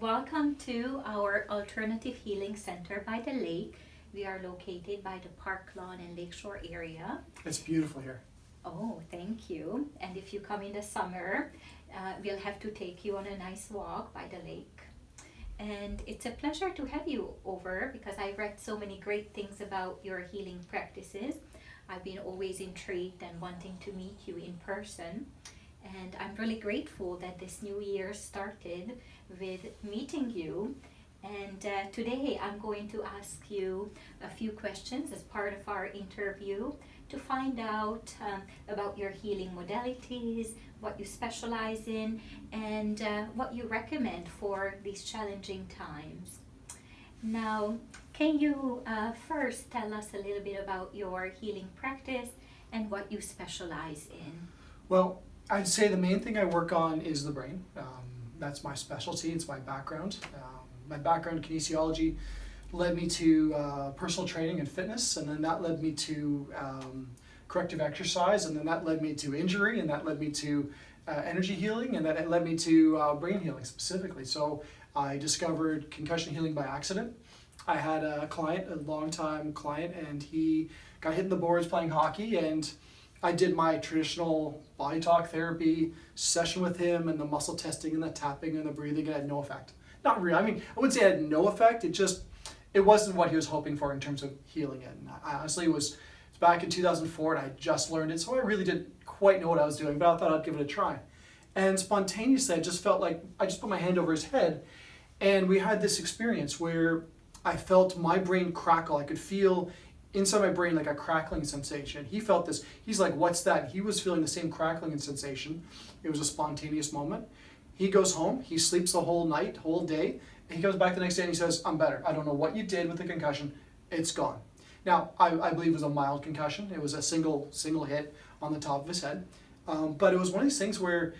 Welcome to our Alternative Healing Center by the lake. We are located by the Park Lawn and Lakeshore area. It's beautiful here. Oh, thank you. And if you come in the summer, we'll have to take you on a nice walk by the lake. And it's a pleasure to have you over because I read so many great things about your healing practices. I've been always intrigued and wanting to meet you in person. And I'm really grateful that this new year started with meeting you. And today I'm going to ask you a few questions as part of our interview to find out about your healing modalities, what you specialize in, and what you recommend for these challenging times. Now, can you first tell us a little bit about your healing practice and what you specialize in? Well, I'd say the main thing I work on is the brain. That's my specialty, it's my background. My background in kinesiology led me to personal training and fitness, and then that led me to corrective exercise, and then that led me to injury, and that led me to energy healing, and that led me to brain healing specifically. So I discovered concussion healing by accident. I had a client, a long-time client, and he got hit in the boards playing hockey, and I did my traditional body talk therapy session with him, and the muscle testing and the tapping and the breathing. It had no effect. Not really. I mean, I wouldn't say it had no effect. It wasn't what he was hoping for in terms of healing it. And I honestly it's back in 2004, and I just learned it, so I really didn't quite know what I was doing, but I thought I'd give it a try. And spontaneously, I just felt like I just put my hand over his head, and we had this experience where I felt my brain crackle. I could feel inside my brain like a crackling sensation. He felt this. He's like, "What's that?" He was feeling the same crackling sensation. It was a spontaneous moment. He goes home, he sleeps the whole night, whole day. He comes back the next day and he says, "I'm better. I don't know what you did with the concussion. It's gone." Now, I believe it was a mild concussion. It was a single hit on the top of his head. But it was one of these things where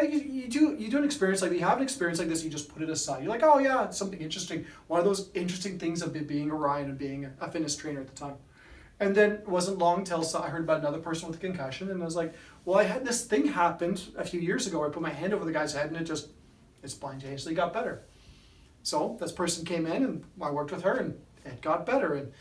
you do an experience like, you have an experience like this, you just put it aside. You're like, "Oh yeah, it's something interesting." One of those interesting things of being Orion and being a fitness trainer at the time. And then it wasn't long till I heard about another person with a concussion, and I was like, well, I had this thing happen a few years ago where I put my hand over the guy's head and it spontaneously got better. So this person came in and I worked with her and it got better. And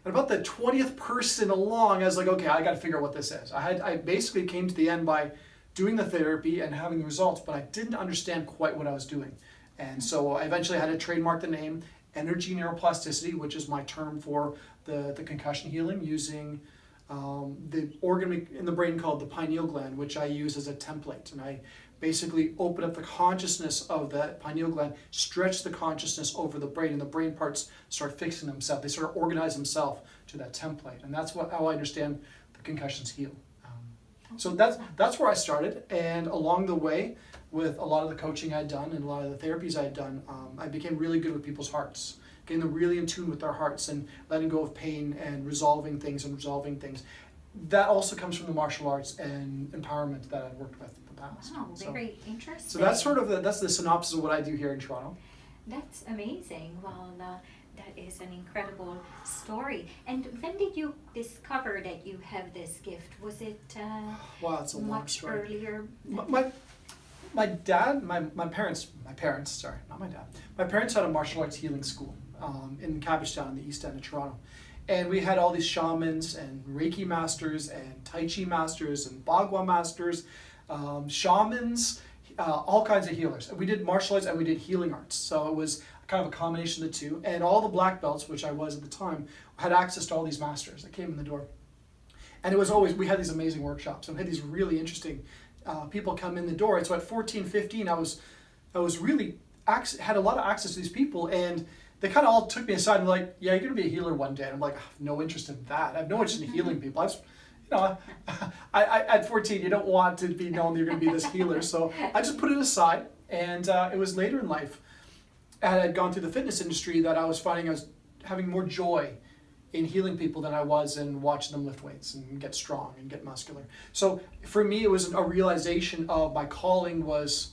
about the 20th person along, I was like, okay, I got to figure out what this is. I basically came to the end by doing the therapy and having the results, but I didn't understand quite what I was doing. And so I eventually had to trademark the name Energy Neuroplasticity, which is my term for the concussion healing, using the organ in the brain called the pineal gland, which I use as a template. And I basically open up the consciousness of that pineal gland, stretch the consciousness over the brain, and the brain parts start fixing themselves. They sort of organize themselves to that template. And that's how I understand the concussions heal. So that's where I started. And along the way, with a lot of the coaching I'd done and a lot of the therapies I'd done, I became really good with people's hearts, getting them really in tune with their hearts and letting go of pain and resolving things. That also comes from the martial arts and empowerment that I've worked with in the past. Wow, very interesting. So that's sort of that's the synopsis of what I do here in Toronto. That's amazing. Well, that is an incredible story. And when did you discover that you have this gift? Was it wow, it's a long much story. earlier? My dad, my parents, sorry, not my dad. My parents had a martial arts healing school in Cabbagetown in the east end of Toronto. And we had all these shamans and Reiki masters and Tai Chi masters and Bagua masters, shamans, all kinds of healers. And we did martial arts and we did healing arts. So it was kind of a combination of the two. And all the black belts, which I was at the time, had access to all these masters that came in the door. And it was always, we had these amazing workshops and we had these really interesting people come in the door. And so at 14, 15, I was really, had a lot of access to these people, and they kind of all took me aside and were like, "Yeah, you're going to be a healer one day." And I'm like, "I have no interest in that. I have no interest in healing people." I at 14, you don't want to be known that you're going to be this healer. So I just put it aside. And it was later in life, and I had gone through the fitness industry, that I was finding I was having more joy in healing people than I was in watching them lift weights and get strong and get muscular. So for me, it was a realization of my calling was,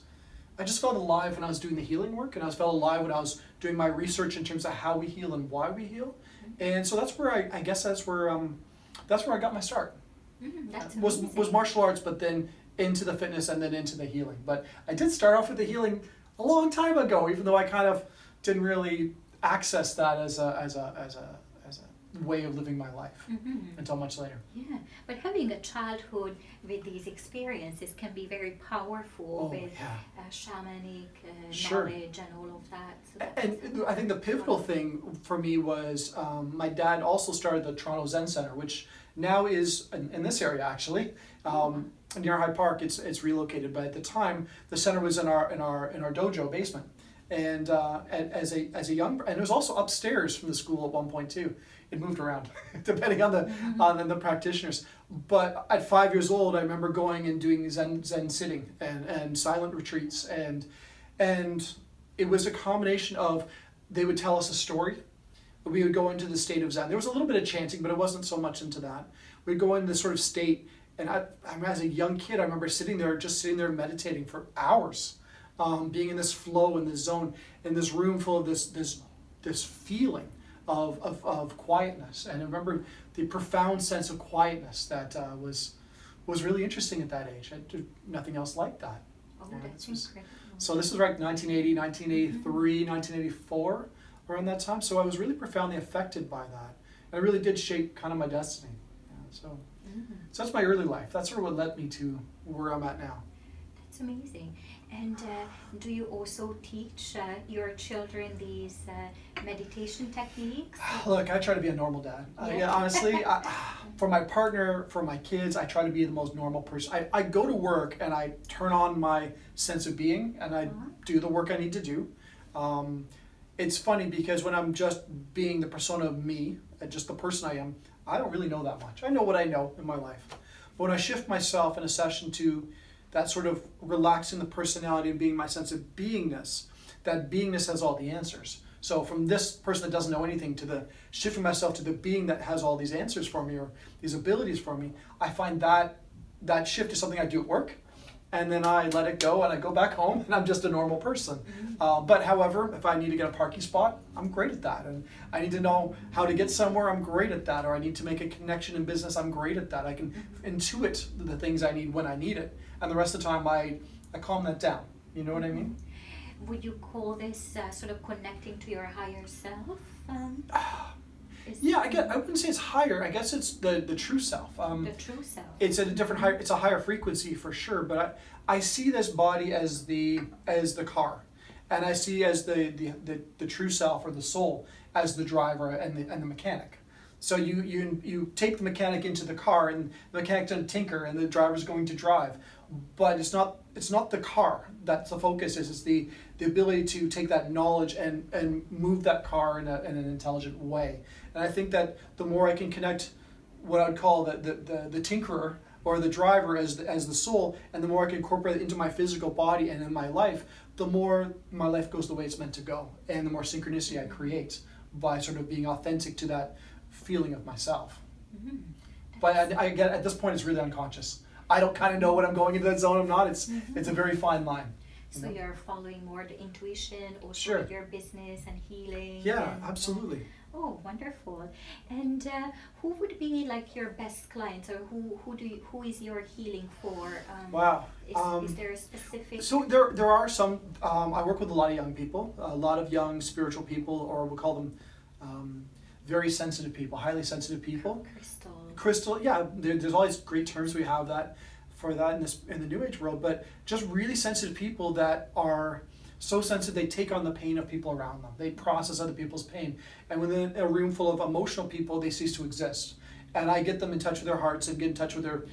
I just felt alive when I was doing the healing work, and I felt alive when I was doing my research in terms of how we heal and why we heal. And so that's where I guess that's where I got my start. That's was martial arts, but then into the fitness and then into the healing. But I did start off with the healing a long time ago, even though I kind of didn't really access that as a way of living my life until much later. Yeah, but having a childhood with these experiences can be very powerful with shamanic knowledge and all of that. So and I think the pivotal thing for me was my dad also started the Toronto Zen Center, which now is in this area actually. Near Hyde Park, it's relocated, but at the time the center was in our dojo basement, and as a young, and it was also upstairs from the school at one point too. It moved around depending on the practitioners. But at 5 years old, I remember going and doing Zen sitting and silent retreats, and it was a combination of, they would tell us a story. We would go into the state of Zen. There was a little bit of chanting, but it wasn't so much into that. We'd go into this sort of state, and as a young kid, I remember sitting there meditating for hours, being in this flow, in this zone, in this room full of this feeling of quietness. And I remember the profound sense of quietness that was really interesting at that age. I did nothing else like that. Oh, that's incredible. So this was right 1980, 1983, 1984, around that time. So I was really profoundly affected by that. And it really did shape kind of my destiny. So that's my early life. That's sort of what led me to where I'm at now. That's amazing. And do you also teach your children these meditation techniques? Look, I try to be a normal dad. Honestly, for my partner, for my kids, I try to be the most normal person. I go to work and I turn on my sense of being and I do the work I need to do. It's funny because when I'm just being the persona of me, just the person I am, I don't really know that much. I know what I know in my life. But when I shift myself in a session to that sort of relaxing the personality and being my sense of beingness, that beingness has all the answers. So from this person that doesn't know anything to the shifting myself to the being that has all these answers for me or these abilities for me, I find that shift is something I do at work. And then I let it go and I go back home and I'm just a normal person. But however, if I need to get a parking spot, I'm great at that. And I need to know how to get somewhere, I'm great at that. Or I need to make a connection in business, I'm great at that. I can intuit the things I need when I need it. And the rest of the time I calm that down. You know what I mean? Would you call this sort of connecting to your higher self? I wouldn't say it's higher. I guess it's the true self. The true self. It's at a different higher. It's a higher frequency for sure. But I see this body as the car, and I see as the true self or the soul as the driver and the mechanic. So you take the mechanic into the car, and the mechanic doesn't tinker, and the driver's going to drive. But it's not the car that's the focus is. It's the ability to take that knowledge and move that car in an intelligent way. And I think that the more I can connect what I would call the tinkerer or the driver as the soul, and the more I can incorporate it into my physical body and in my life, the more my life goes the way it's meant to go, and the more synchronicity I create by sort of being authentic to that feeling of myself. But I get at this point it's really unconscious. I don't kind of know when I'm going into that zone or not. It's a very fine line. So you're following more the intuition, also your business and healing. Yeah, absolutely. Oh, wonderful. And who would be like your best clients, or who is your healing for? Wow. Is there a specific? So there are some. I work with a lot of young people, a lot of young spiritual people, or we'll call them very sensitive people, highly sensitive people. Crystal. Yeah. There's all these great terms we have for that in the New Age world, but just really sensitive people that are so sensitive they take on the pain of people around them. They process other people's pain. And within a room full of emotional people, they cease to exist. And I get them in touch with their hearts and get in touch with their,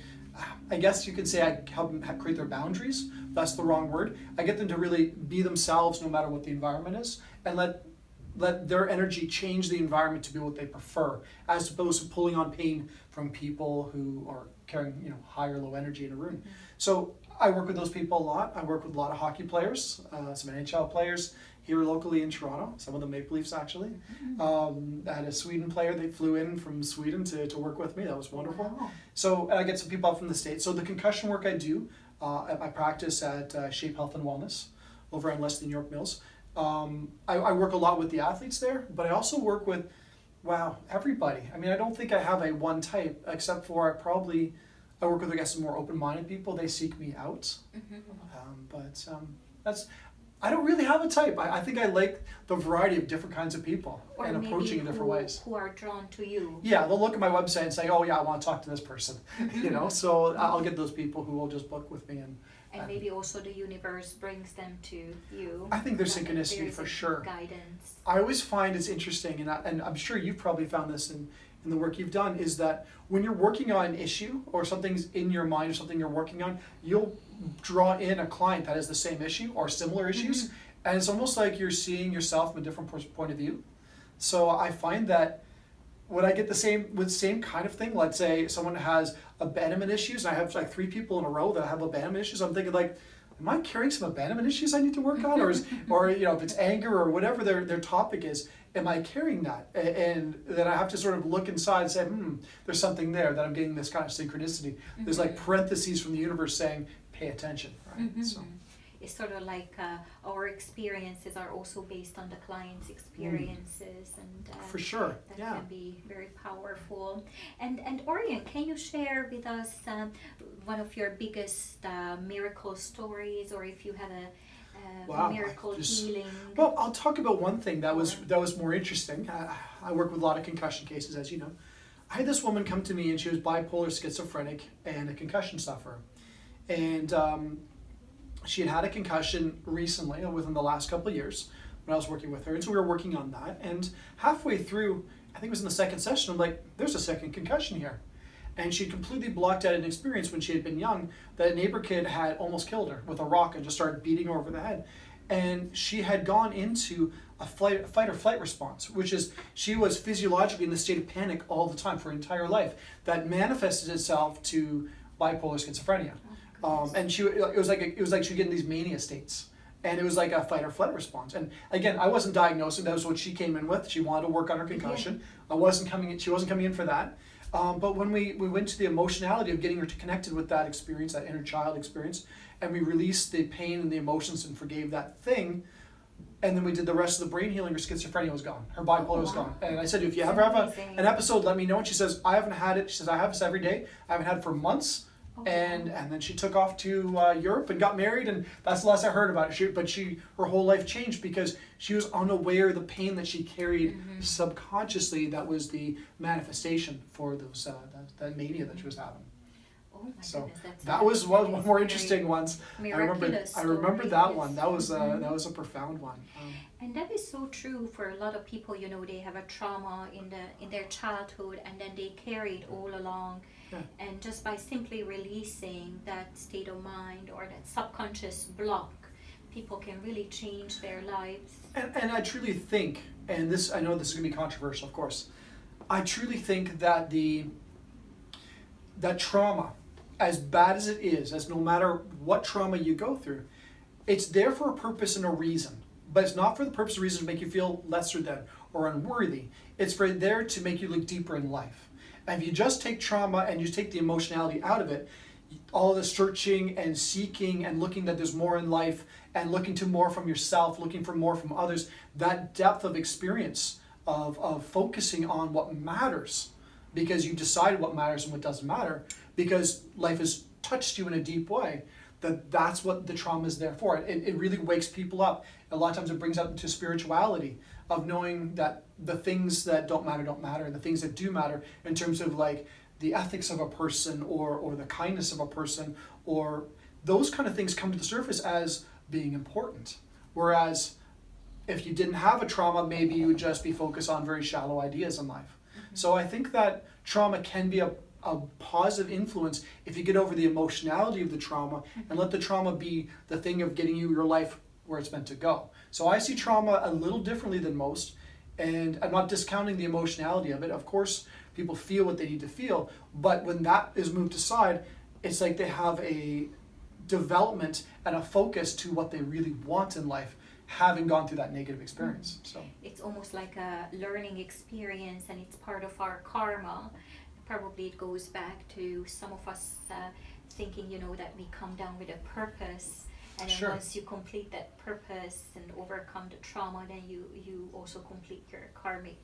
I guess you could say I help them create their boundaries. That's the wrong word. I get them to really be themselves no matter what the environment is, and let their energy change the environment to be what they prefer, as opposed to pulling on pain from people who are carrying high or low energy in a room. So I work with those people a lot. I work with a lot of hockey players, some NHL players here locally in Toronto, some of the Maple Leafs actually. I had a Sweden player, they flew in from Sweden to work with me. That was wonderful. Wow. So, and I get some people up from the States. So the concussion work I do at my practice at Shape Health and Wellness over on Leslie York Mills. I work a lot with the athletes there, but I also work with, everybody. I mean, I don't think I have a one type, except for I work with, I guess, some more open-minded people. They seek me out. But I don't really have a type. I think I like the variety of different kinds of people Or and maybe approaching in different ways. who are drawn to you. Yeah, they'll look at my website and say, oh yeah, I want to talk to this person. You know, so I'll get those people who will just book with me. And maybe also the universe brings them to you. I think there's That synchronicity there's for a sure. Guidance. I always find it's interesting, and I'm sure you've probably found this in the work you've done, is that when you're working on an issue or something's in your mind or something you're working on, you'll draw in a client that has the same issue or similar issues, and it's almost like you're seeing yourself from a different point of view. So I find that when I get the same kind of thing, let's say someone has abandonment issues, and I have like 3 people in a row that have abandonment issues, I'm thinking like, am I carrying some abandonment issues I need to work on, or you know, if it's anger or whatever their topic is, am I carrying that? And then I have to sort of look inside and say, there's something there that I'm getting this kind of synchronicity. There's like parentheses from the universe saying, pay attention, right? So it's sort of like our experiences are also based on the client's experiences, and for sure, that yeah. can be very powerful. And Orion, can you share with us one of your biggest miracle stories, or if you have a Wow, miracle healing? Well, I'll talk about one thing that was more interesting. I work with a lot of concussion cases, as you know. I had this woman come to me, and she was bipolar, schizophrenic, and a concussion sufferer, and she had a concussion recently, within the last couple of years, when I was working with her, and so we were working on that. And halfway through, I think it was in the second session, I'm like, there's a second concussion here. And she completely blocked out an experience when she had been young that a neighbor kid had almost killed her with a rock and just started beating her over the head. And she had gone into a fight or flight response, which is she was physiologically in the state of panic all the time for her entire life. That manifested itself to bipolar schizophrenia. And it was like she was getting these mania states, and it was like a fight or flight response. And again, I wasn't diagnosing. That was what she came in with. She wanted to work on her concussion. She wasn't coming in for that. But when we went to the emotionality of getting her connected with that experience, that inner child experience, and we released the pain and the emotions and forgave that thing, and then we did the rest of the brain healing, her schizophrenia was gone. Her bipolar was gone. And I said, if you ever have an episode, let me know. And she says, I haven't had it. She says, I have this every day. I haven't had it for months. And then she took off to Europe and got married, and that's the last I heard about it. But her whole life changed because she was unaware of the pain that she carried subconsciously. That was the manifestation for those that mania that she was having. Oh my goodness, that was one of the more interesting ones. I remember that one. That was a profound one. And that is so true for a lot of people. You know, they have a trauma in their childhood, and then they carry it all along. Yeah. And just by simply releasing that state of mind or that subconscious block, people can really change their lives. And I truly think, and this, I know this is going to be controversial, of course, I truly think that that trauma, as bad as it is, as no matter what trauma you go through, it's there for a purpose and a reason. But it's not for the purpose or reason to make you feel lesser than or unworthy. It's there to make you look deeper in life. And if you just take trauma and you take the emotionality out of it, all the searching and seeking and looking that there's more in life and looking to more from yourself, looking for more from others, that depth of experience of focusing on what matters, because you decided what matters and what doesn't matter, because life has touched you in a deep way, that's what the trauma is there for. It really wakes people up. A lot of times it brings up into spirituality, of knowing that the things that don't matter, and the things that do matter in terms of like the ethics of a person or the kindness of a person, or those kind of things come to the surface as being important. Whereas if you didn't have a trauma, maybe you would just be focused on very shallow ideas in life. So I think that trauma can be a positive influence if you get over the emotionality of the trauma and let the trauma be the thing of getting you your life where it's meant to go. So I see trauma a little differently than most, and I'm not discounting the emotionality of it. Of course, people feel what they need to feel, but when that is moved aside, it's like they have a development and a focus to what they really want in life, having gone through that negative experience. So it's almost like a learning experience, and it's part of our karma. Probably it goes back to some of us thinking, that we come down with a purpose, and then once you complete that purpose and overcome the trauma, then you also complete your karmic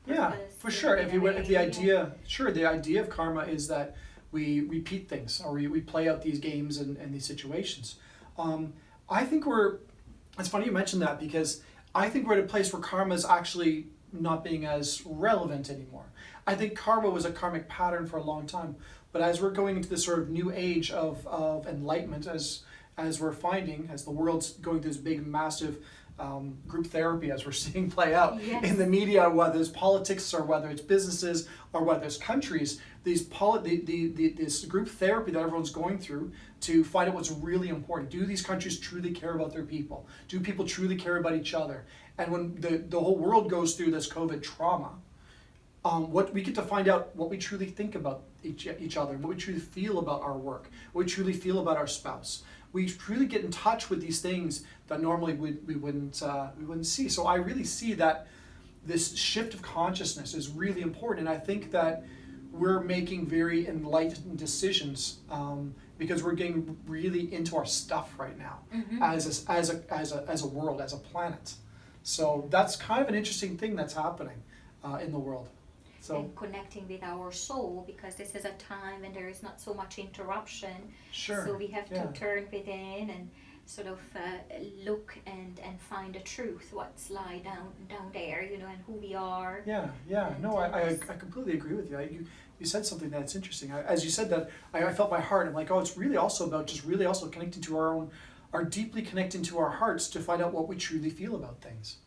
purpose. Yeah, for sure. If the idea of karma is that we repeat things, or we play out these games and these situations. I think It's funny you mentioned that, because I think we're at a place where karma is actually not being as relevant anymore. I think karma was a karmic pattern for a long time, but as we're going into this sort of new age of enlightenment, as we're finding, as the world's going through this big, massive group therapy, as we're seeing play out Yes. in the media, whether it's politics or whether it's businesses or whether it's countries, this group therapy that everyone's going through to find out what's really important. Do these countries truly care about their people? Do people truly care about each other? And when the whole world goes through this COVID trauma, what we get to find out what we truly think about each other, what we truly feel about our work, what we truly feel about our spouse. We truly get in touch with these things that normally we wouldn't see. So I really see that this shift of consciousness is really important, and I think that we're making very enlightened decisions because we're getting really into our stuff right now as a world, as a planet. So that's kind of an interesting thing that's happening in the world. So, and connecting with our soul, because this is a time when there is not so much interruption. sure. So we have yeah. to turn within and sort of look and find the truth, what's lie down there, you know, and who we are. Yeah. And, No, I completely agree with you. You said something that's interesting. As you said that, I felt my heart. I'm like, oh, it's really also about just really also connecting to our deeply connecting to our hearts to find out what we truly feel about things.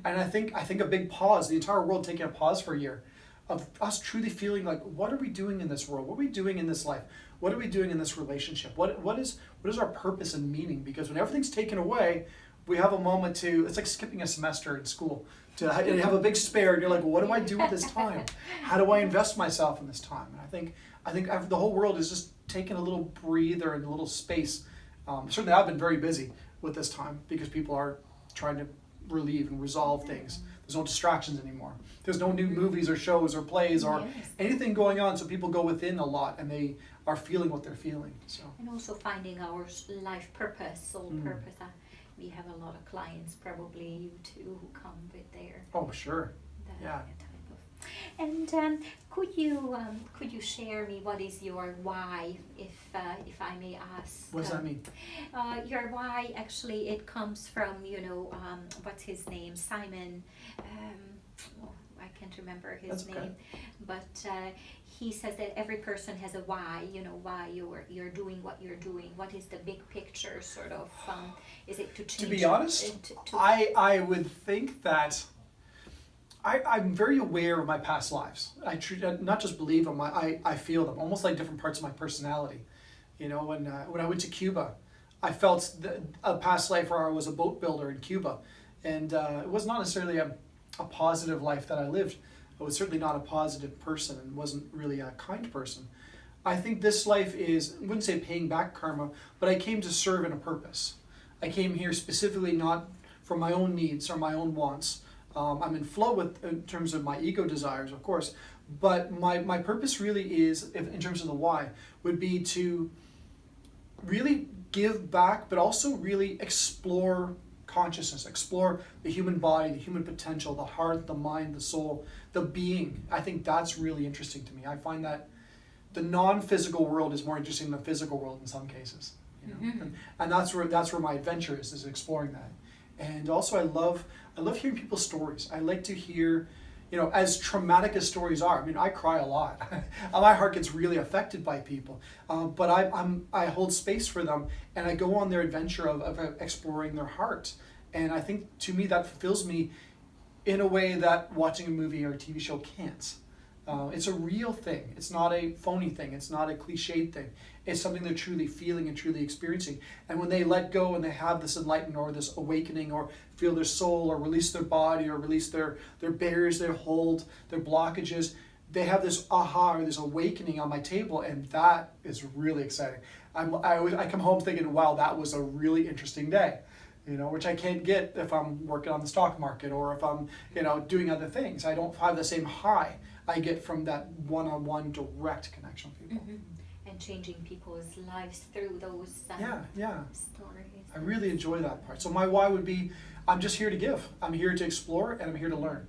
And I think a big pause, the entire world taking a pause for a year, of us truly feeling like, what are we doing in this world? What are we doing in this life? What are we doing in this relationship? What is our purpose and meaning? Because when everything's taken away, we have a moment to, it's like skipping a semester in school. You have a big spare, and you're like, well, what do I do with this time? How do I invest myself in this time? And I think the whole world is just taking a little breather and a little space. Certainly I've been very busy with this time because people are trying to relieve and resolve things. There's no distractions anymore. There's no new movies or shows or plays or anything going on, so people go within a lot and they are feeling what they're feeling. So. And also finding our life purpose, soul purpose. We have a lot of clients, probably you too, who come with their sure. type of. And could you share me what is your why, if I may ask? What does that mean? Your why, actually, it comes from, what's his name, Simon. I can't remember his name, but he says that every person has a why. Why you're doing what you're doing. What is the big picture, sort of? Is it to change? To be honest, I would think that. I'm very aware of my past lives. I not just believe them, I feel them, almost like different parts of my personality. When I went to Cuba, I felt a past life where I was a boat builder in Cuba. And it was not necessarily a positive life that I lived. I was certainly not a positive person and wasn't really a kind person. I think this life is, I wouldn't say paying back karma, but I came to serve in a purpose. I came here specifically not for my own needs or my own wants. I'm in flow in terms of my ego desires, of course, but my purpose really is, in terms of the why, would be to really give back, but also really explore consciousness, explore the human body, the human potential, the heart, the mind, the soul, the being. I think that's really interesting to me. I find that the non-physical world is more interesting than the physical world in some cases. And that's where my adventure is exploring that. And also I love hearing people's stories. I like to hear, as traumatic as stories are. I mean, I cry a lot. My heart gets really affected by people, but I hold space for them, and I go on their adventure of exploring their heart. And I think, to me, that fulfills me in a way that watching a movie or a TV show can't. It's a real thing. It's not a phony thing. It's not a cliched thing. It's something they're truly feeling and truly experiencing. And when they let go and they have this enlightenment or this awakening or feel their soul or release their body or release their barriers they hold, their blockages, they have this aha or this awakening on my table, and that is really exciting. I come home thinking, wow, that was a really interesting day. Which I can't get if I'm working on the stock market or if I'm, doing other things. I don't have the same high I get from that one-on-one direct connection with people. And changing people's lives through those stories. I really enjoy that part. So my why would be, I'm just here to give. I'm here to explore, and I'm here to learn.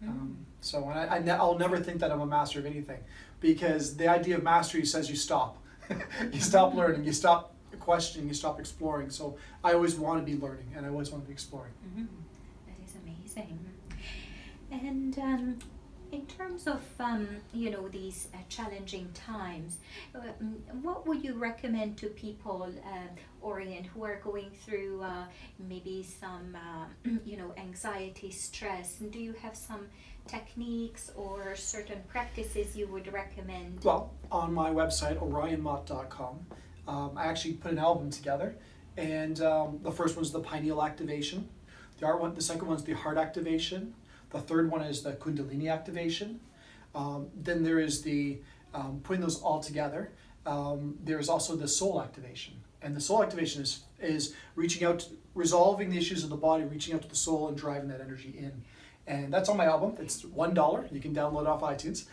I'll never think that I'm a master of anything, because the idea of mastery says you stop. You stop learning, you stop questioning, you stop exploring. So I always want to be learning, and I always want to be exploring. Mm-hmm. That is amazing. And in terms of these challenging times, what would you recommend to people, Orion, who are going through maybe some anxiety, stress? Do you have some techniques or certain practices you would recommend? Well, on my website, orionmarta.com, I actually put an album together, and the first one's the pineal activation. The second one's the heart activation. The third one is the Kundalini activation. Then there is the putting those all together. There's also the soul activation, and the soul activation is reaching out, resolving the issues of the body, reaching out to the soul, and driving that energy in. And that's on my album. It's $1. You can download it off iTunes.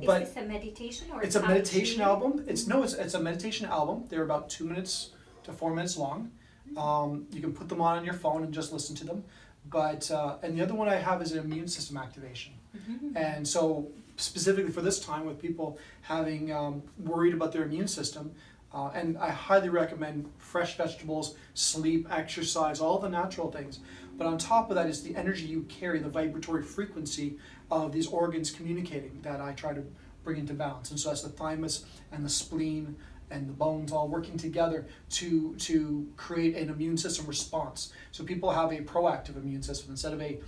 Is this a meditation or it's a meditation album? It's a meditation album. They're about 2 minutes to 4 minutes long. You can put them on your phone and just listen to them. But and the other one I have is an immune system activation. Mm-hmm. And so specifically for this time, with people having worried about their immune system, and I highly recommend fresh vegetables, sleep, exercise, all the natural things. But on top of that is the energy you carry, the vibratory frequency of these organs communicating that I try to bring into balance. And so that's the thymus and the spleen and the bones all working together to create an immune system response. So people have a proactive immune system instead of a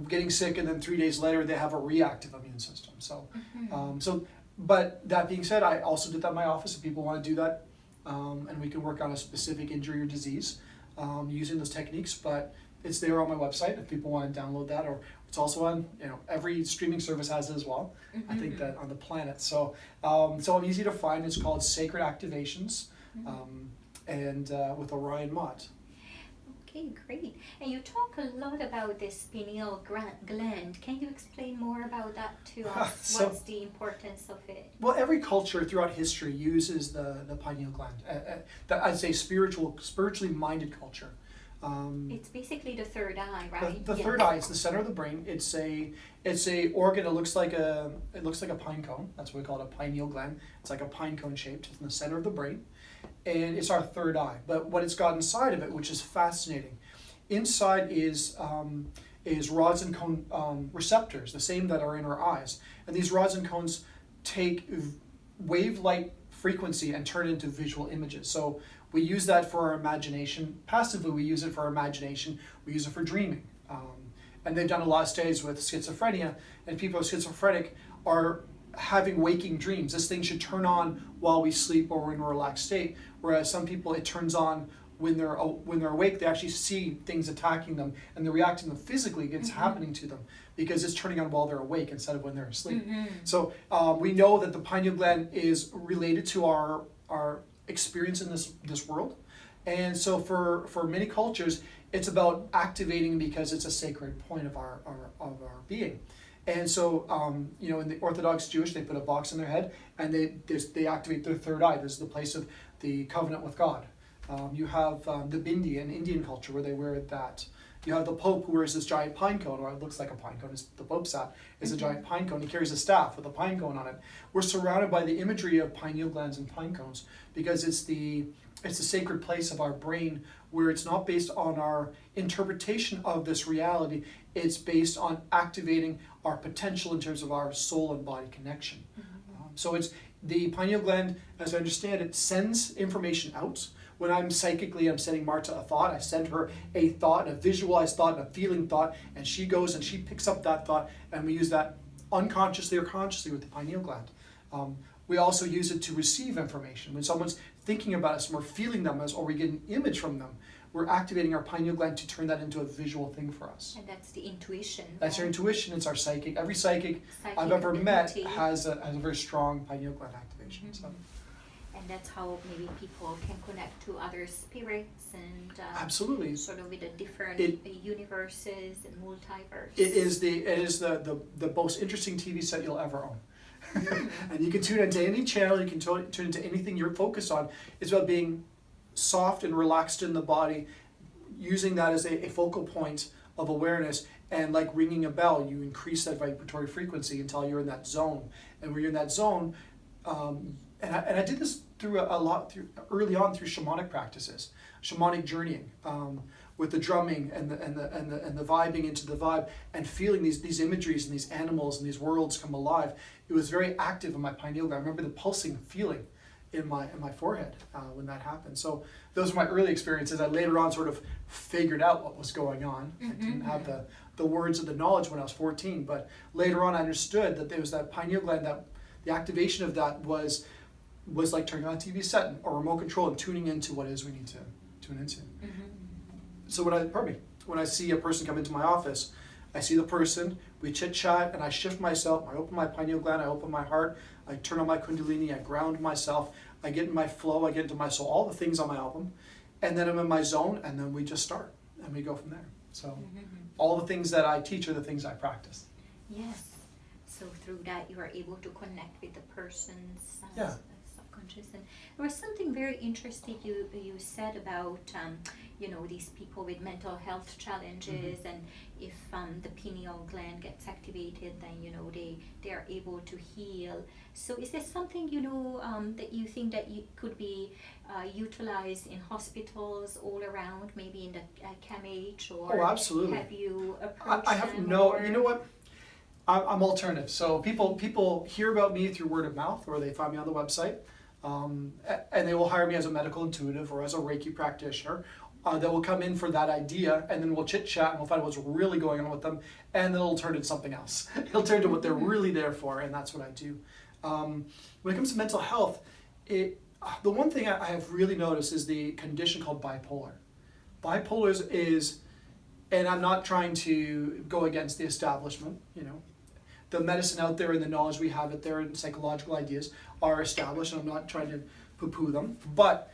getting sick and then 3 days later they have a reactive immune system. So, but that being said, I also did that in my office if people want to do that, and we can work on a specific injury or disease using those techniques. But it's there on my website if people want to download that, or it's also on, every streaming service has it as well. Mm-hmm. I think that on the planet. So easy to find. It's called Sacred Activations, and with Orion Marta. Okay, great. And you talk a lot about this pineal gland. Can you explain more about that to us? What's the importance of it? Well, every culture throughout history uses the pineal gland. I'd say spiritually minded culture. It's basically the third eye, right? The third eye. It's the center of the brain. It's a organ. It looks like a pine cone. That's what we call it, a pineal gland. It's like a pine cone shaped. It's in the center of the brain, and it's our third eye. But what it's got inside of it, which is fascinating, inside is rods and cone receptors, the same that are in our eyes. And these rods and cones take wave-light frequency and turn it into visual images. So we use that for our imagination. Passively, we use it for our imagination. We use it for dreaming. And they've done a lot of studies with schizophrenia, and people who are schizophrenic are having waking dreams. This thing should turn on while we sleep or we're in a relaxed state, whereas some people it turns on when they're awake. They actually see things attacking them, and they're reacting to them physically. It's happening to them because it's turning on while they're awake instead of when they're asleep. So we know that the pineal gland is related to our experience in this world, and so for many cultures it's about activating because it's a sacred point of our being. And so in the Orthodox Jewish, they put a box in their head and they activate their third eye. This is the place of the covenant with God. You have the bindi in Indian culture where they wear that. You have the Pope who wears this giant pine cone, or it looks like a pine cone. The Pope's hat is a giant pine cone. He carries a staff with a pine cone on it. We're surrounded by the imagery of pineal glands and pine cones because it's the sacred place of our brain where it's not based on our interpretation of this reality. It's based on activating our potential in terms of our soul and body connection. So it's the pineal gland, as I understand it, sends information out. When I'm sending Marta a thought, I send her a thought, a visualized thought, a feeling thought, and she goes and she picks up that thought, and we use that unconsciously or consciously with the pineal gland. We also use it to receive information. When someone's thinking about us and we're feeling them or we get an image from them, we're activating our pineal gland to turn that into a visual thing for us. And that's the intuition. That's your intuition. It's our psychic. Every psychic I've ever met has a very strong pineal gland activation. So. And that's how maybe people can connect to other spirits and absolutely sort of with the different universes and multiverse. It is the most interesting TV set you'll ever own. And you can tune into any channel, you can tune into anything you're focused on. It's about being soft and relaxed in the body, using that as a focal point of awareness, and like ringing a bell, you increase that vibratory frequency until you're in that zone. And when you're in that zone, and I did this through a lot through early on through shamanic practices, shamanic journeying, with the drumming and the vibing into the vibe and feeling these imageries and these animals and these worlds come alive. It was very active in my pineal gland. I remember the pulsing feeling in my forehead when that happened. So those were my early experiences. I later on sort of figured out what was going on. I didn't have the words or the knowledge when I was 14, but later on I understood that there was that pineal gland, that the activation of that was like turning on a TV set or remote control and tuning into what it is we need to tune into. So when I see a person come into my office, I see the person, we chit chat, and I shift myself. I open my pineal gland, I open my heart, I turn on my kundalini, I ground myself, I get in my flow, I get into my soul, all the things on my album, and then I'm in my zone, and then we just start, and we go from there. So all the things that I teach are the things I practice. Yes. So through that you are able to connect with the person's subconscious. And there was something very interesting you said about these people with mental health challenges, and if the pineal gland gets activated, then they are able to heal. So is there something that you think that you could be utilized in hospitals all around, maybe in the CAMH, or absolutely. Have you approached I have them, no. or? You know what? I'm alternative. So people hear about me through word of mouth, or they find me on the website, and they will hire me as a medical intuitive or as a Reiki practitioner. That will come in for that idea, and then we'll chit chat and we'll find out what's really going on with them, and then it'll turn into something else. It'll turn into what they're really there for, and that's what I do. When it comes to mental health, the one thing I have really noticed is the condition called bipolar. Bipolar is, and I'm not trying to go against the establishment, the medicine out there and the knowledge we have out there and psychological ideas are established, and I'm not trying to poo-poo them, but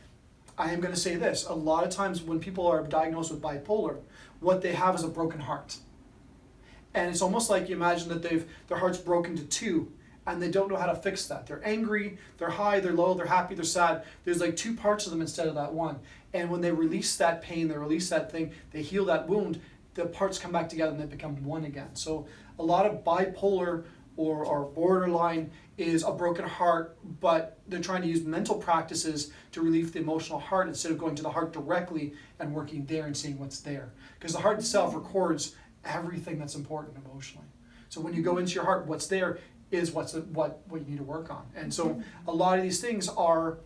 I am going to say this. A lot of times when people are diagnosed with bipolar, what they have is a broken heart. And it's almost like you imagine that their heart's broken to two, and they don't know how to fix that. They're angry, they're high, they're low, they're happy, they're sad. There's like two parts of them instead of that one. And when they release that pain, they release that thing, they heal that wound, the parts come back together and they become one again. So a lot of bipolar or borderline is a broken heart, but they're trying to use mental practices to relieve the emotional heart instead of going to the heart directly and working there and seeing what's there. Because the heart itself records everything that's important emotionally. So when you go into your heart, what's there is what you need to work on. And so a lot of these things are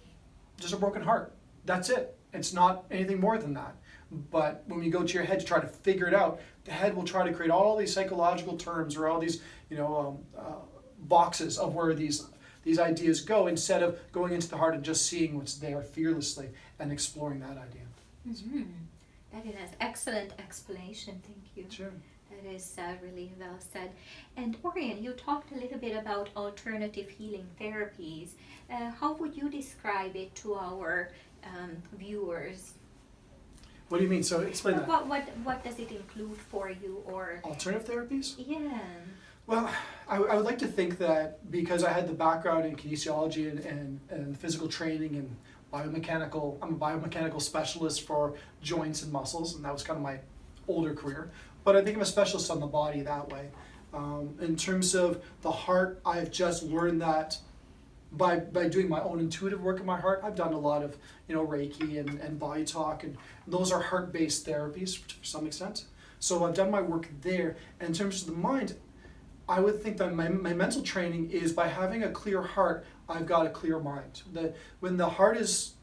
just a broken heart. That's it. It's not anything more than that. But when you go to your head to try to figure it out, the head will try to create all these psychological terms or all these boxes of where these ideas go, instead of going into the heart and just seeing what's there fearlessly and exploring that idea. That is an excellent explanation. Thank you. Sure. That is really well said. And Orion, you talked a little bit about alternative healing therapies. How would you describe it to our viewers? What do you mean? So explain that. What does it include for you, or alternative therapies? Yeah. Well, I would like to think that because I had the background in kinesiology and physical training and biomechanical, I'm a biomechanical specialist for joints and muscles, and that was kind of my older career. But I think I'm a specialist on the body that way. In terms of the heart, I've just learned that by doing my own intuitive work in my heart. I've done a lot of Reiki and body talk, and those are heart-based therapies to some extent. So I've done my work there. And in terms of the mind, I would think that my mental training is by having a clear heart, I've got a clear mind. When the heart is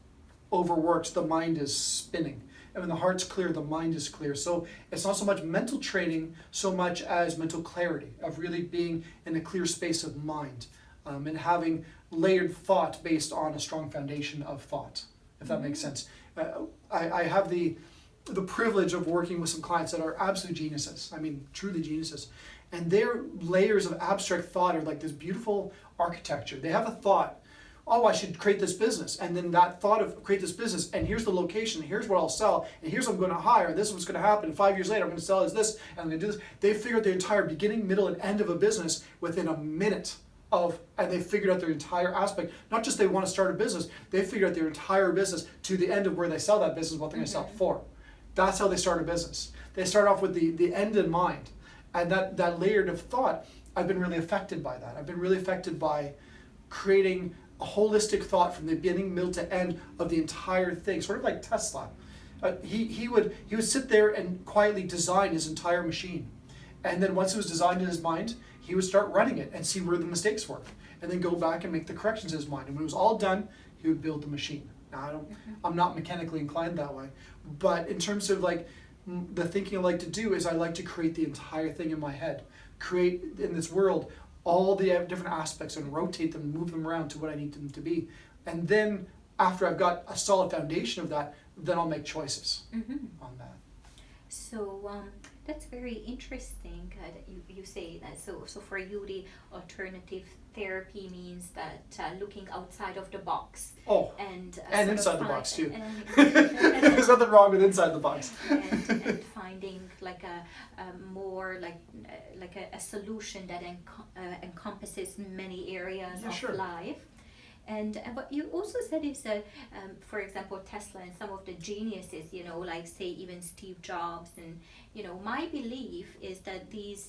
overworked, the mind is spinning. And when the heart's clear, the mind is clear. So it's not so much mental training, so much as mental clarity, of really being in a clear space of mind, and having layered thought based on a strong foundation of thought, if that makes sense. I have the privilege of working with some clients that are absolute geniuses. I mean, truly geniuses. And their layers of abstract thought are like this beautiful architecture. They have a thought, oh, I should create this business. And then that thought of create this business, and here's the location, and here's what I'll sell, and here's what I'm going to hire, and this is what's going to happen. And 5 years later, I'm going to sell as this, and I'm going to do this. They figured the entire beginning, middle, and end of a business within a minute and they figured out their entire aspect. Not just they want to start a business, they figured out their entire business to the end of where they sell that business, what they're going to sell it for. That's how they start a business. They start off with the end in mind. And that layered of thought, I've been really affected by that. I've been really affected by creating a holistic thought from the beginning, middle to end of the entire thing, sort of like Tesla. He would sit there and quietly design his entire machine. And then once it was designed in his mind, he would start running it and see where the mistakes were. And then go back and make the corrections in his mind. And when it was all done, he would build the machine. Now, I'm not mechanically inclined that way. But in terms of like the thinking I like to do is I like to create the entire thing in my head. Create in this world all the different aspects and rotate them, move them around to what I need them to be. And then after I've got a solid foundation of that, then I'll make choices on that. So that's very interesting that you say that. So for you, the alternative therapy means that looking outside of the box. Oh, and inside the box too. There's nothing wrong with inside the box. and finding like a more like a solution that encompasses many areas of life. And what you also said is that, for example, Tesla and some of the geniuses, like say even Steve Jobs, and my belief is that these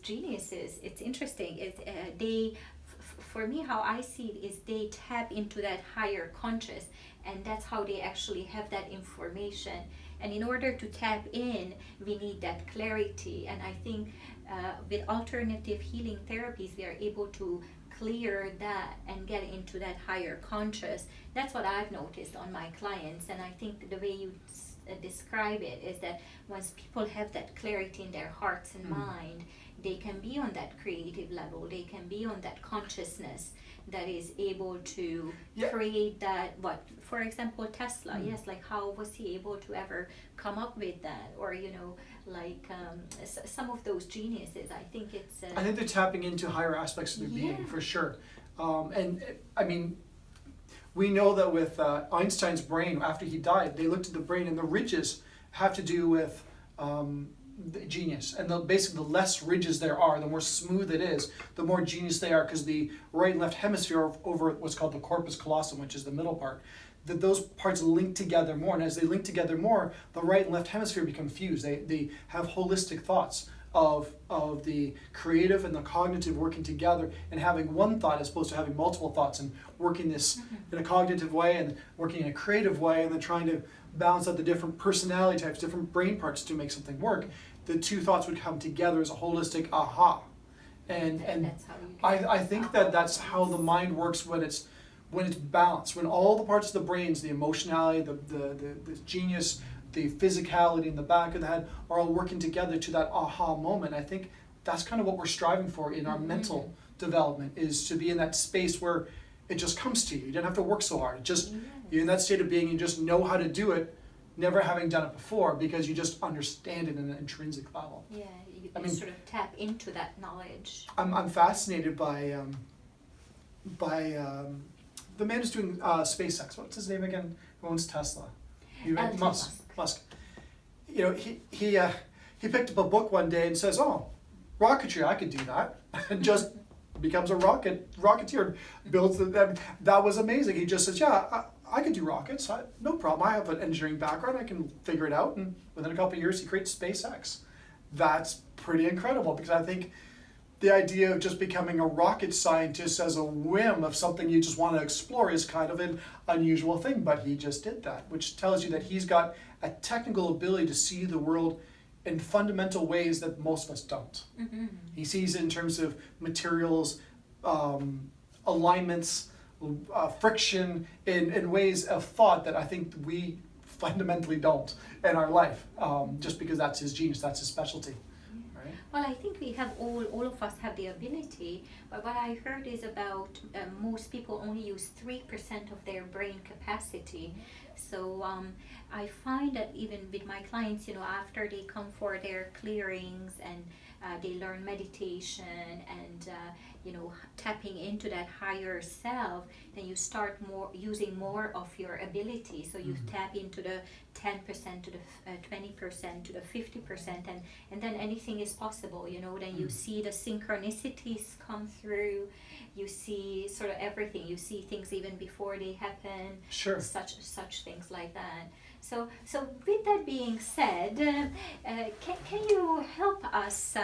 geniuses, it's interesting, for me how I see it is they tap into that higher conscious, and that's how they actually have that information. And in order to tap in, we need that clarity. And I think with alternative healing therapies, we are able to clear that and get into that higher conscious. That's what I've noticed on my clients, and I think the way you describe it is that once people have that clarity in their hearts and mind, they can be on that creative level, they can be on that consciousness that is able to create that. What, for example, Tesla, yes, like how was he able to ever come up with that? Or like some of those geniuses, I think it's I think they're tapping into higher aspects of their being, for sure. And I mean, we know that with Einstein's brain, after he died, they looked at the brain, and the ridges have to do with the genius. And basically the less ridges there are, the more smooth it is, the more genius they are, because the right and left hemisphere over what's called the corpus callosum, which is the middle part, that those parts link together more. And as they link together more, the right and left hemisphere become fused. They have holistic thoughts of the creative and the cognitive working together, and having one thought as opposed to having multiple thoughts, and working this in a cognitive way and working in a creative way, and then trying to balance out the different personality types, different brain parts to make something work. The two thoughts would come together as a holistic aha. And that's how I think that's how the mind works when it's balanced, when all the parts of the brains, the emotionality, the genius, the physicality in the back of the head are all working together to that aha moment. I think that's kind of what we're striving for in our mental development, is to be in that space where it just comes to you. You don't have to work so hard. It just you're in that state of being, you just know how to do it, never having done it before, because you just understand it in an intrinsic level. Yeah, you sort of tap into that knowledge. I'm fascinated by the man who's doing SpaceX. What's his name again? Who owns Tesla? Musk. He picked up a book one day and says, "Oh, rocketry, I could do that," and just becomes a rocketeer. Builds that was amazing. He just says, "Yeah, I could do rockets. No problem. I have an engineering background. I can figure it out." And within a couple of years, he creates SpaceX. That's pretty incredible, because I think the idea of just becoming a rocket scientist as a whim of something you just want to explore is kind of an unusual thing, but he just did that, which tells you that he's got a technical ability to see the world in fundamental ways that most of us don't. He sees it in terms of materials, alignments, friction, in ways of thought that I think we fundamentally don't in our life, just because that's his genius, that's his specialty. Right? Well, I think we have all of us have the ability, but what I heard is about most people only use 3% of their brain capacity. So I find that even with my clients, after they come for their clearings and they learn meditation and tapping into that higher self, then you start using more of your ability. So you tap into the 10% to the 20% to the 50%, and then anything is possible. Then you see the synchronicities come through. You see sort of everything. You see things even before they happen. Sure. Such things like that. So with that being said, can you help us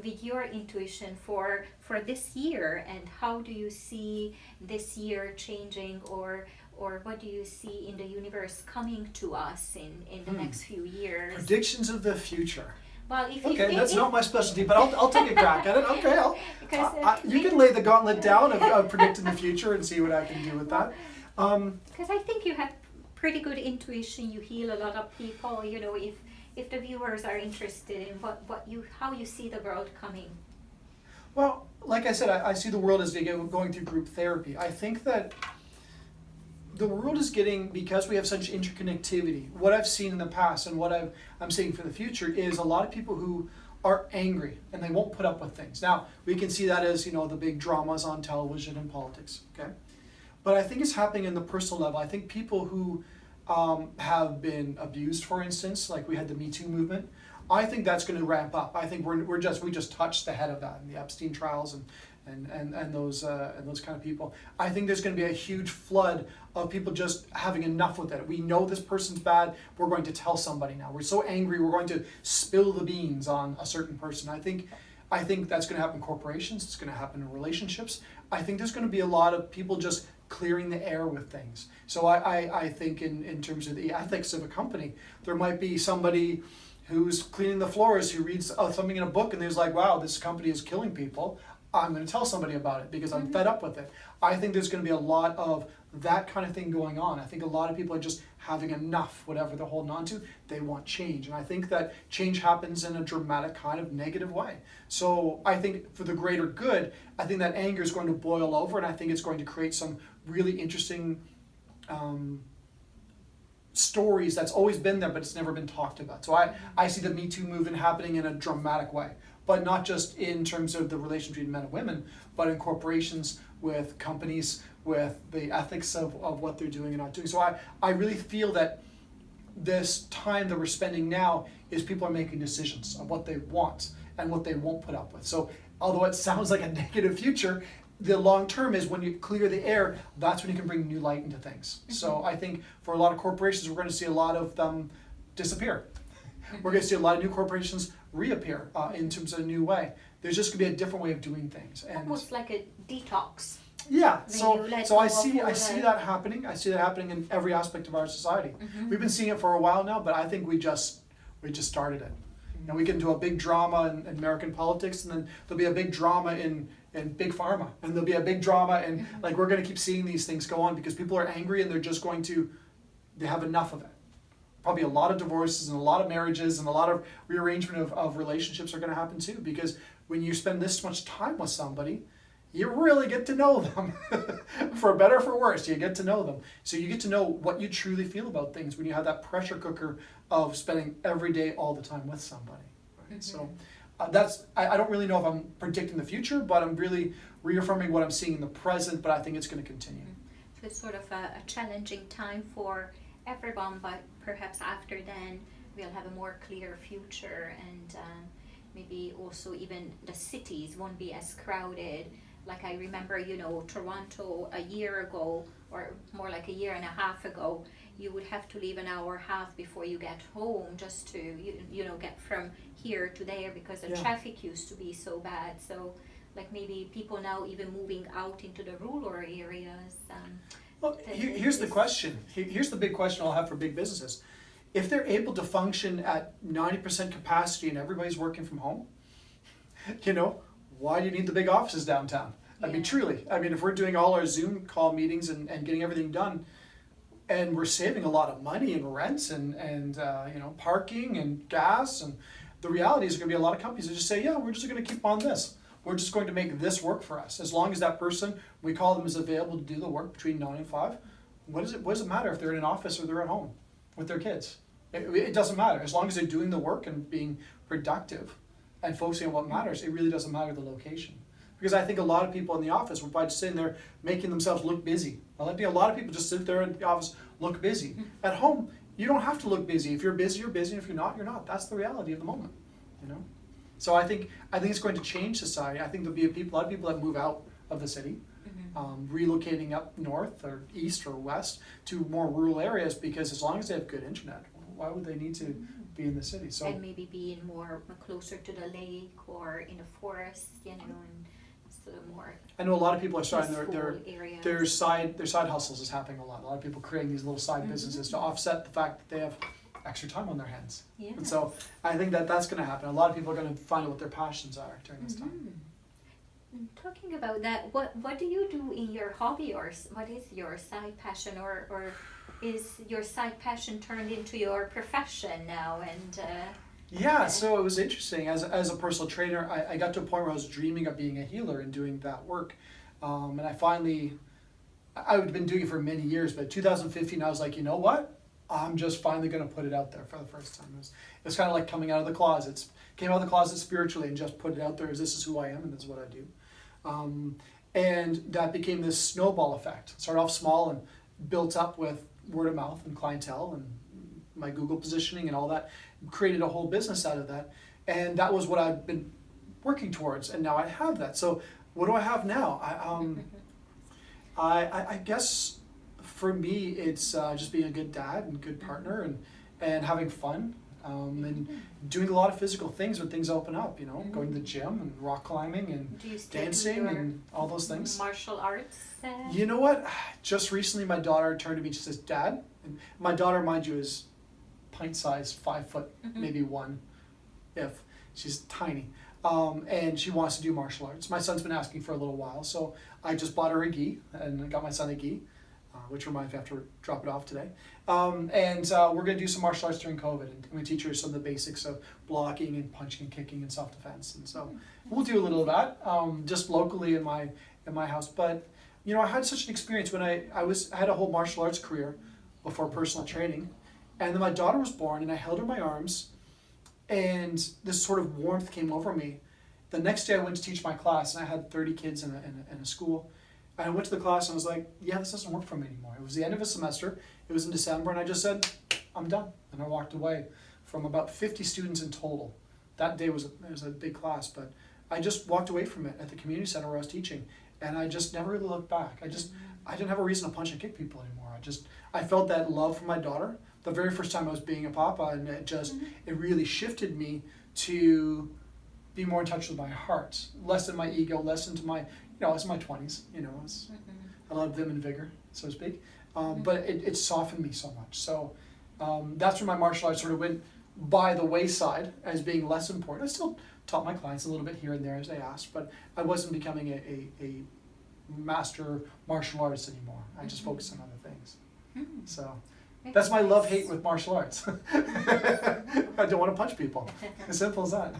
with your intuition for this year, and how do you see this year changing, or what do you see in the universe coming to us in the next few years? Predictions of the future. Well, That's not my specialty, but I'll take a crack at it. Okay, you can lay the gauntlet down of predicting the future and see what I can do with that. Because I think you have pretty good intuition. You heal a lot of people. You know, if the viewers are interested in how you see the world coming. Well, like I said, I see the world as going through group therapy. I think that the world is getting, because we have such interconnectivity, what I've seen in the past and what I'm seeing for the future is a lot of people who are angry and they won't put up with things. Now, we can see that as, the big dramas on television and politics, okay? But I think it's happening in the personal level. I think people who have been abused, for instance, like we had the Me Too movement, I think that's going to ramp up. I think we just touched the head of that in the Epstein trials and those kind of people. I think there's going to be a huge flood of people just having enough with it. We know this person's bad. We're going to tell somebody now. We're so angry. We're going to spill the beans on a certain person. I think that's going to happen in corporations. It's going to happen in relationships. I think there's going to be a lot of people just clearing the air with things. So I think in terms of the ethics of a company, there might be somebody who's cleaning the floors who reads something in a book and there's like, wow, this company is killing people. I'm going to tell somebody about it because I'm fed up with it. I think there's going to be a lot of that kind of thing going on. I think a lot of people are just having enough, whatever they're holding on to. They want change. And I think that change happens in a dramatic kind of negative way. So I think for the greater good, I think that anger is going to boil over, and I think it's going to create some really interesting stories that's always been there, but it's never been talked about. So I see the Me Too movement happening in a dramatic way, but not just in terms of the relationship between men and women, but in corporations, with companies, with the ethics of what they're doing and not doing. So I really feel that this time that we're spending now is people are making decisions of what they want and what they won't put up with. So although it sounds like a negative future, the long term is when you clear the air, that's when you can bring new light into things. So I think for a lot of corporations, we're going to see a lot of them disappear. We're going to see a lot of new corporations reappear in terms of a new way. There's just going to be a different way of doing things. And almost like a detox. Yeah, so I see that happening. I see that happening in every aspect of our society. We've been seeing it for a while now, but I think we just started it. You know, we get into a big drama in American politics, and then there'll be a big drama in big pharma, and there'll be a big drama, and like we're going to keep seeing these things go on because people are angry and they have enough of it. Probably a lot of divorces and a lot of marriages and a lot of rearrangement of relationships are going to happen too, because when you spend this much time with somebody, you really get to know them. For better or for worse, you get to know them. So you get to know what you truly feel about things when you have that pressure cooker of spending every day all the time with somebody. Right? So I don't really know if I'm predicting the future, but I'm really reaffirming what I'm seeing in the present, but I think it's going to continue. So it's sort of a challenging time for everyone, but perhaps after then we'll have a more clear future, and maybe also even the cities won't be as crowded. Like I remember, Toronto a year ago, or more like a year and a half ago, you would have to leave an hour and a half before you get home just to, get from here to there, because the traffic used to be so bad. So like maybe people now even moving out into the rural areas. Well, here's the question. Here's the big question I'll have for big businesses. If they're able to function at 90% capacity and everybody's working from home, why do you need the big offices downtown? I mean, truly. I mean, if we're doing all our Zoom call meetings and getting everything done, and we're saving a lot of money in rents and parking and gas, and the reality is going to be a lot of companies that just say, we're just going to keep on this. We're just going to make this work for us. As long as that person, we call them, is available to do the work between 9 and 5, what does it matter if they're in an office or they're at home with their kids? It doesn't matter. As long as they're doing the work and being productive and focusing on what matters, it really doesn't matter the location. Because I think a lot of people in the office were by just sitting there making themselves look busy. A lot of people just sit there in the office, look busy. At home, you don't have to look busy. If you're busy, you're busy. If you're not, you're not. That's the reality of the moment. So I think it's going to change society. I think there'll be a lot of people that move out of the city. relocating up north or east or west to more rural areas, because as long as they have good internet, why would they need to be in the city? So and maybe being more closer to the lake or in a forest, you know, and sort of more I know a lot of people are starting peaceful areas. their side hustles is happening a lot. A lot of people creating these little side businesses to offset the fact that they have extra time on their hands. Yeah. And so I think that that's going to happen. A lot of people are going to find out what their passions are during this time. And talking about that, what do you do in your hobby, or what is your side passion, or is your side passion turned into your profession now? And Yeah, so it was interesting. As a personal trainer, I got to a point where I was dreaming of being a healer and doing that work. And I've been doing it for many years, but 2015, I was like, you know what? I'm just finally going to put it out there for the first time. It was kind of like coming out of the closets. Came out of the closet spiritually and just put it out there as this is who I am and this is what I do. And that became this snowball effect. Started off small and built up with word of mouth and clientele and my Google positioning and all that. Created a whole business out of that. And that was what I've been working towards. And now I have that. So what do I have now? I guess for me, it's just being a good dad and good partner and having fun and doing a lot of physical things when things open up, you know, going to the gym and rock climbing and dancing and all those things. Martial arts? You know what? Just recently my daughter turned to me and she says, Dad, and my daughter, mind you, is pint size, 5 foot, maybe one, if she's tiny. And she wants to do martial arts. My son's been asking for a little while, so I just bought her a gi and I got my son a gi. Which reminds me I have to drop it off today. And we're going to do some martial arts during COVID, and I'm going to teach her some of the basics of blocking and punching and kicking and self-defense. And so we'll do a little of that just locally in my house. But you know, I had such an experience when I had a whole martial arts career before personal training, and then my daughter was born, and I held her in my arms, and this sort of warmth came over me. The next day I went to teach my class, and I had 30 kids in a school. And I went to the class and I was like, yeah, this doesn't work for me anymore. It was the end of a semester. It was in December, and I just said, I'm done. And I walked away from about 50 students in total. That day was a big class, but I just walked away from it at the community center where I was teaching, and I just never really looked back. I didn't have a reason to punch and kick people anymore. I felt that love for my daughter the very first time I was being a papa, and it really shifted me to be more in touch with my heart, less in my ego, less into my, it's my 20s, I love them in vigor, so to speak. But it softened me so much. So that's where my martial arts sort of went by the wayside as being less important. I still taught my clients a little bit here and there as they asked, but I wasn't becoming a master martial artist anymore. I just focused on other things. So that's my love-hate with martial arts. I don't want to punch people. As simple as that.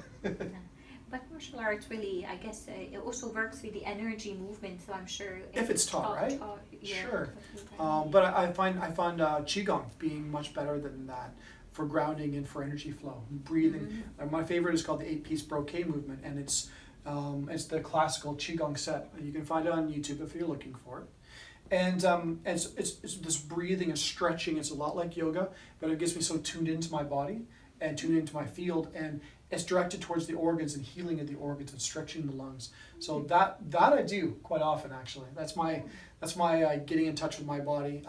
But martial arts really, I guess, it also works with the energy movement. So I'm sure if it's taught right, yeah, sure. But I find qigong being much better than that for grounding and for energy flow, breathing. My favorite is called the 8-piece brocade movement, and it's the classical qigong set. You can find it on YouTube if you're looking for it. And it's this breathing and stretching. It's a lot like yoga, but it gets me so tuned into my body and tuned into my field, and it's directed towards the organs and healing of the organs and stretching the lungs. So that I do quite often, actually. That's my getting in touch with my body,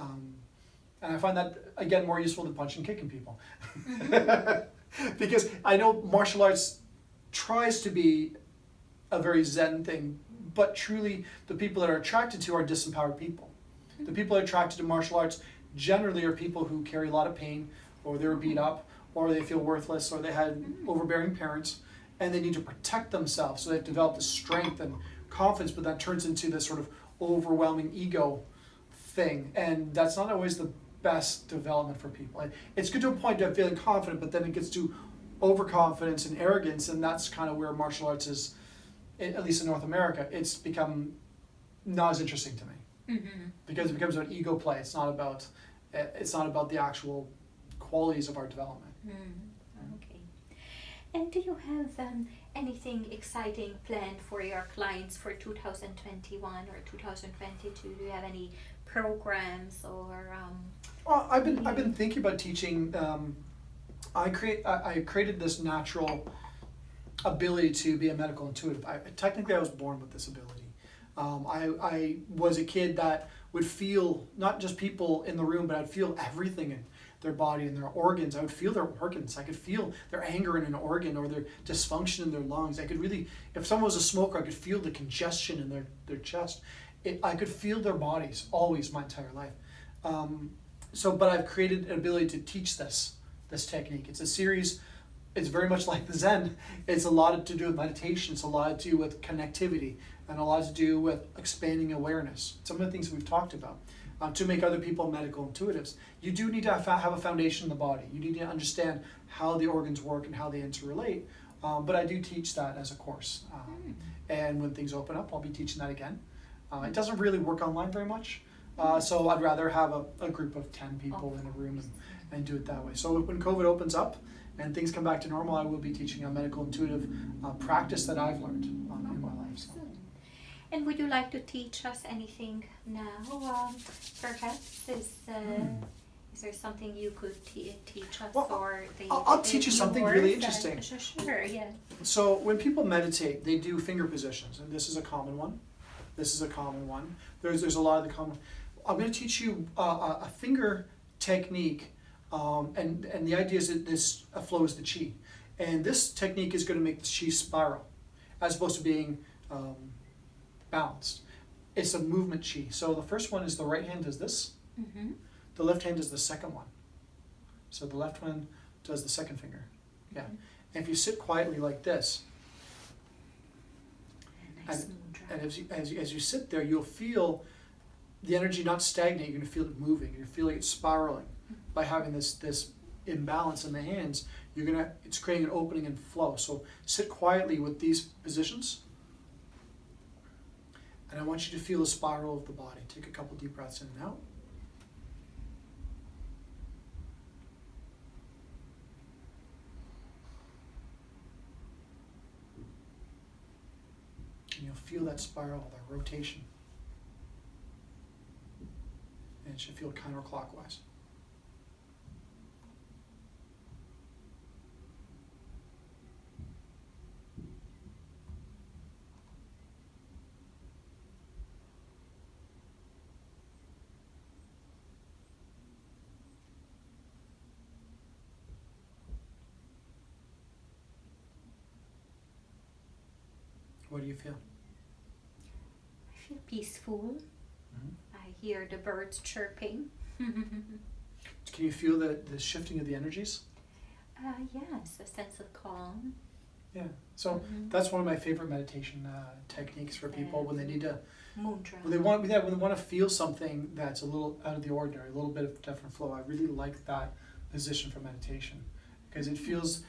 and I find that again more useful than punching and kicking people, because I know martial arts tries to be a very Zen thing, but truly the people that are attracted to are disempowered people. The people that are attracted to martial arts generally are people who carry a lot of pain, or they were beat up, or they feel worthless, or they had overbearing parents, and they need to protect themselves. So they've developed this strength and confidence, but that turns into this sort of overwhelming ego thing, and that's not always the best development for people. It's good to a point of feeling confident, but then it gets to overconfidence and arrogance, and that's kind of where martial arts is, at least in North America, it's become not as interesting to me, because it becomes an ego play. It's not about the actual qualities of our development. Okay. And do you have anything exciting planned for your clients for 2021 or 2022? Do you have any programs or? Well, I've been thinking about teaching. I created this natural ability to be a medical intuitive. Technically I was born with this ability. I was a kid that would feel not just people in the room, but I'd feel everything in their body and their organs. I would feel their organs. I could feel their anger in an organ or their dysfunction in their lungs. I could really, if someone was a smoker, I could feel the congestion in their chest. I could feel their bodies always my entire life. But I've created an ability to teach this technique. It's a series. It's very much like the Zen. It's a lot to do with meditation. It's a lot to do with connectivity and a lot to do with expanding awareness. Some of the things we've talked about. To make other people medical intuitives, you do need to have a foundation in the body. You need to understand how the organs work and how they interrelate. But I do teach that as a course. And when things open up, I'll be teaching that again. It doesn't really work online very much. So I'd rather have a group of 10 people in a room and do it that way. So when COVID opens up and things come back to normal, I will be teaching a medical intuitive practice that I've learned in my life. So. And would you like to teach us anything now? Perhaps is there something you could teach us? Or I'll teach you something really interesting. Sure, yeah. So when people meditate, they do finger positions, and this is a common one. This is a common one. There's a lot of the common. I'm going to teach you a finger technique, and the idea is that this flows the chi, and this technique is going to make the chi spiral, as opposed to being balanced. It's a movement chi. So the first one is the right hand does this. Mm-hmm. The left hand does the second one. So the left one does the second finger. Yeah. Mm-hmm. And if you sit quietly like this, and as you sit there, you'll feel the energy not stagnate. You're going to feel it moving. You're feeling it spiraling. By having this imbalance in the hands, it's creating an opening and flow. So sit quietly with these positions. And I want you to feel the spiral of the body. Take a couple deep breaths in and out. And you'll feel that spiral, that rotation. And it should feel counterclockwise. What do you feel? I feel peaceful. Mm-hmm. I hear the birds chirping. Can you feel the shifting of the energies? Yes, a sense of calm. Yeah, so that's one of my favorite meditation techniques for people when they need to, when they want to feel something that's a little out of the ordinary, a little bit of different flow. I really like that position for meditation because it feels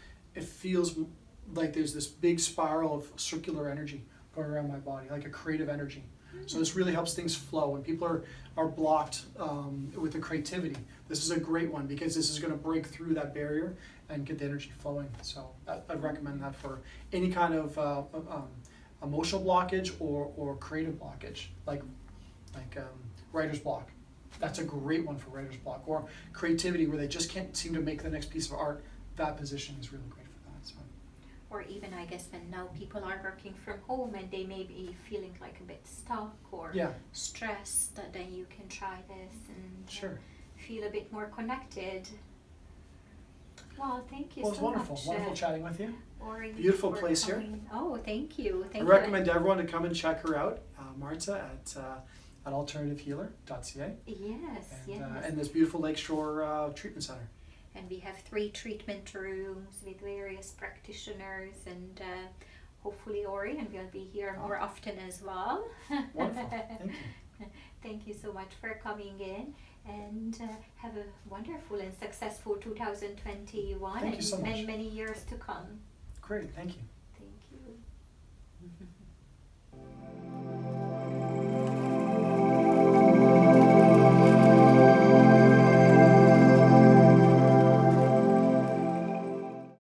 like there's this big spiral of circular energy going around my body, like a creative energy. So this really helps things flow. When people are blocked with the creativity, this is a great one because this is going to break through that barrier and get the energy flowing. So I'd recommend that for any kind of emotional blockage or creative blockage, like writer's block. That's a great one for writer's block. Or creativity where they just can't seem to make the next piece of art. That position is really great for that. So. Or even, I guess, when now people are working from home and they may be feeling like a bit stuck or stressed, then you can try this and feel a bit more connected. Well, thank you so much. Well, it's wonderful. Wonderful chatting with you. Orion, beautiful place here. Oh, thank you. I recommend everyone to come and check her out, Marta, at alternativehealer.ca. Yes, and this beautiful Lakeshore Treatment Center. And we have 3 treatment rooms with various practitioners, and hopefully Orion will be here more often as well. Wonderful. Thank you. Thank you so much for coming in, and have a wonderful and successful 2021 Thank you so much. Many years to come. Great, thank you. Thank you.